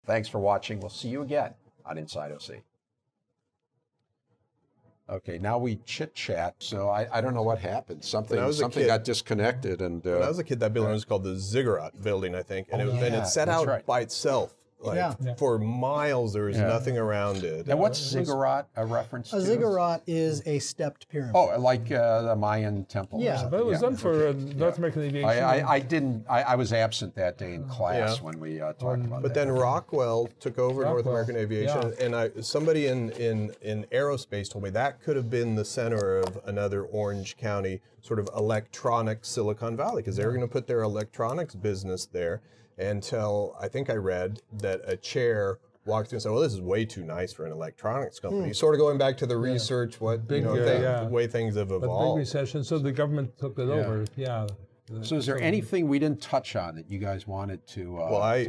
Thanks for watching. We'll see you again on Inside OC. Okay, now we chit-chat, so I don't know what happened. Something got disconnected. And when I was a kid, that building was called the Ziggurat building, I think. And, it set out by itself. For miles, there was nothing around it. And what's ziggurat a reference to? A ziggurat is a stepped pyramid. Oh, like the Mayan temple. Yeah, but it was done for North American aviation. I was absent that day in class when we talked about that. But then Rockwell took over North American aviation, and somebody in aerospace told me that could have been the center of another Orange County sort of electronic Silicon Valley, because they were going to put their electronics business there. Until I think I read that a chair walked through and said, well, this is way too nice for an electronics company. Sort of going back to the research, the way things have evolved. But big recession, so the government took it over. So is there anything we didn't touch on that you guys wanted to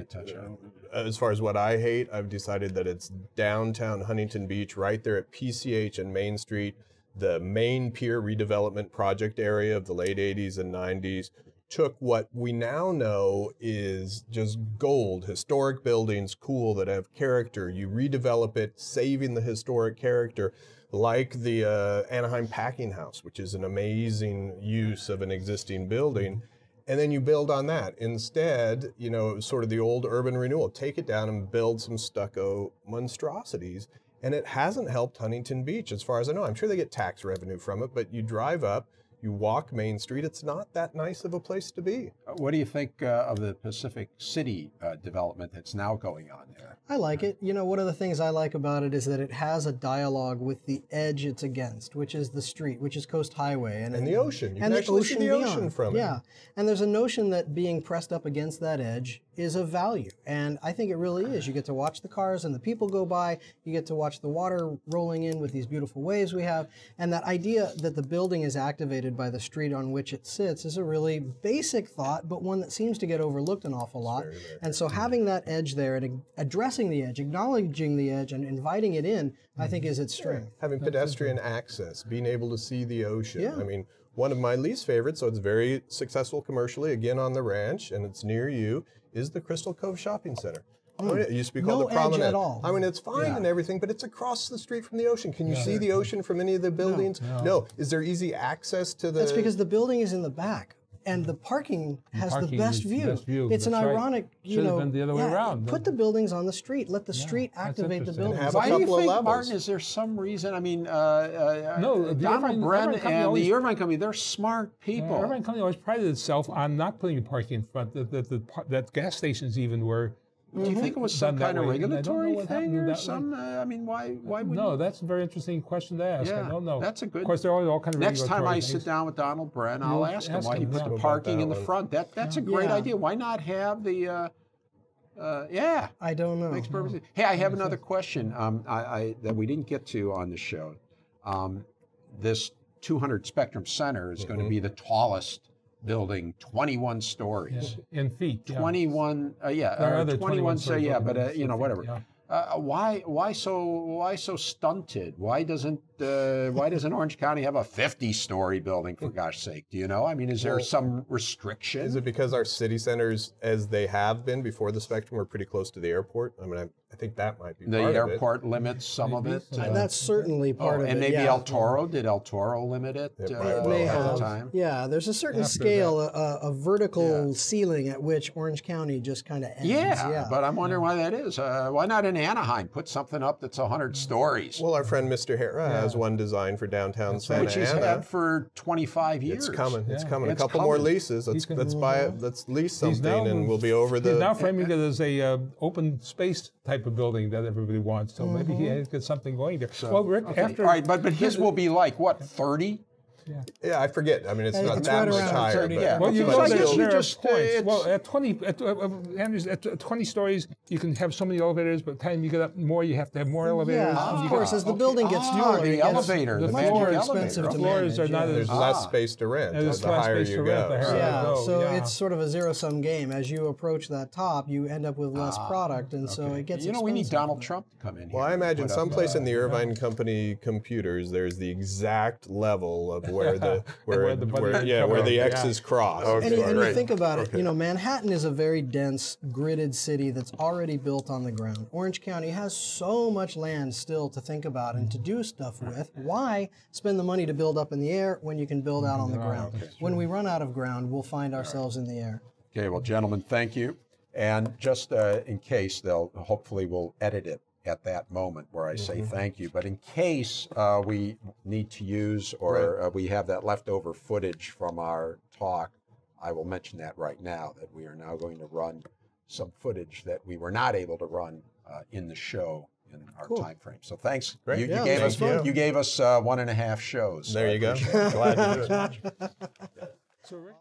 touch on? As far as what I hate, I've decided that it's downtown Huntington Beach, right there at PCH and Main Street, the main pier redevelopment project area of the late 80s and 90s. Took what we now know is just gold, historic buildings, cool, that have character. You redevelop it, saving the historic character, like the Anaheim Packing House, which is an amazing use of an existing building. And then you build on that. Instead, sort of the old urban renewal, take it down and build some stucco monstrosities. And it hasn't helped Huntington Beach, as far as I know. I'm sure they get tax revenue from it, but you drive up, you walk Main Street, it's not that nice of a place to be. What do you think of the Pacific City development that's now going on there? I like it. One of the things I like about it is that it has a dialogue with the edge it's against, which is the street, which is Coast Highway. And the ocean. You can actually see the ocean from it. Yeah. And there's a notion that being pressed up against that edge is of value. And I think it really is. You get to watch the cars and the people go by. You get to watch the water rolling in with these beautiful waves we have. And that idea that the building is activated by the street on which it sits is a really basic thought, but one that seems to get overlooked an awful lot. And so having that edge there and addressing the edge, acknowledging the edge and inviting it in, I think is its strength. Having pedestrian access, being able to see the ocean. I mean, one of my least favorites, so it's very successful commercially, again on the ranch, and it's near you, is the Crystal Cove Shopping Center. It used to be called the Promenade. At all. I mean, it's fine and everything, but it's across the street from the ocean. Can you see the ocean from any of the buildings? No. Is there easy access to the... That's because the building is in the back, and the parking has the best view. It's an ironic, Should have been the other way around. Put the buildings on the street. Let the street activate the buildings. Have Why a couple do you think, of levels. Martin, is there some reason? I mean, no, Donald Bren and the Irvine Company, they're smart people. The Irvine Company always prided itself on not putting parking in front. That gas stations even were... Do you think it was some kind of regulatory thing or some? I mean, why would? No, that's a very interesting question to ask. I don't know. That's a good. Of course, there are all kind of Next time I things. sit down with Donald Bren, I'll ask him why he put the parking in the front. That's a great idea. Why not have the? I don't know. Makes perfect sense. Hey, I have another question that we didn't get to on the show. This 200 Spectrum Center is going to be the tallest building, 21 stories. In feet. 21, There are other 21, so but whatever. Yeah. Why so stunted? Why doesn't Orange County have a 50-story building, for gosh sake? Do you know? I mean, is there some restriction? Is it because our city centers, as they have been before the Spectrum, are pretty close to the airport? I mean, I think that might be part of it. The airport limits some of it. That's certainly part of it. And maybe El Toro, did El Toro limit it at the time? Yeah, there's a certain scale, a vertical ceiling at which Orange County just kind of ends. Yeah, but I'm wondering why that is. Why not in Anaheim put something up that's 100 stories? Well, our friend Mr. Hera has one designed for downtown Santa Ana. Which he's had for 25 years. It's coming. It's coming. A couple more leases. Let's buy it. Let's lease something, and we'll be over the. He's now framing it as a open space type of building that everybody wants. So maybe he has got something going there. So, well, Rick, after all right, but his will be like what, 30? Yeah, I forget. I mean, it's not that much higher. 30, but, well, you but know, there are just points. Well, at 20 stories, you can have so many elevators, but by the time you get up more, you have to have more elevators. Yeah, of course, as the building gets taller, the elevator, the magic more elevator. expensive The to floors manage. are not there's less space to rent There's the less higher space you to go. rent, the higher Yeah, you go. so it's sort of a zero-sum game. As you approach that top, you end up with less product, and so it gets expensive. We need Donald Trump to come in here. Well, I imagine someplace in the Irvine Company computers, there's the exact level of where the where the X's cross. And you think about it, you know, Manhattan is a very dense, gridded city that's already built on the ground. Orange County has so much land still to think about and to do stuff with. Why spend the money to build up in the air when you can build out on the ground? When we run out of ground, we'll find ourselves in the air. Okay, well, gentlemen, thank you. And just in case, hopefully we'll edit it at that moment where I say thank you. But in case we need to use or we have that leftover footage from our talk, I will mention that right now, that we are now going to run some footage that we were not able to run in the show in our time frame. So thanks. Great. You gave us 1.5 shows. There you go. Glad to do it.